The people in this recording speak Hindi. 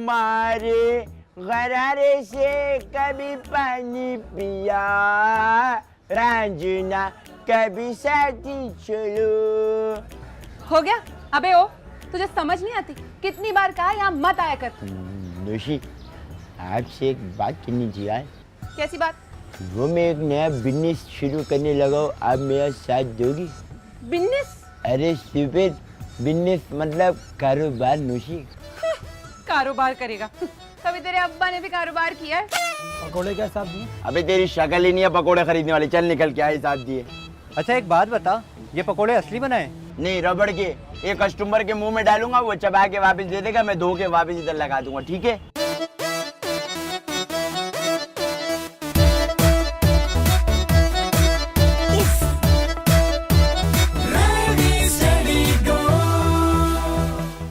तुम्हारे गरारे से कभी पानी पिया, रांझना कभी साथी चलो। हो गया? अबे ओ, तुझे समझ नहीं आती? कितनी बार कहा यहाँ मत आया कर। नौशी, आपसे एक बात करनी थी यार। कैसी बात? वो मैं एक नया बिजनेस शुरू करने लगा हूँ, आप मेरा साथ दोगी? बिजनेस? अरे स्टूपिड, बिजनेस मतलब कारोबार नौशी। कारोबार करेगा? कभी तेरे अब्बा ने भी कारोबार किया है? पकोड़े क्या हिसाब दिए? अबे तेरी शक्ल ही नहीं है पकोड़े खरीदने वाली, चल निकल के आए साथ दिए। अच्छा एक बात बता, ये पकोड़े असली बनाए? नहीं, रबड़ के। एक कस्टमर के मुंह में डालूंगा, वो चबा के वापस दे देगा, मैं धो के वापस इधर लगा दूंगा, ठीक है?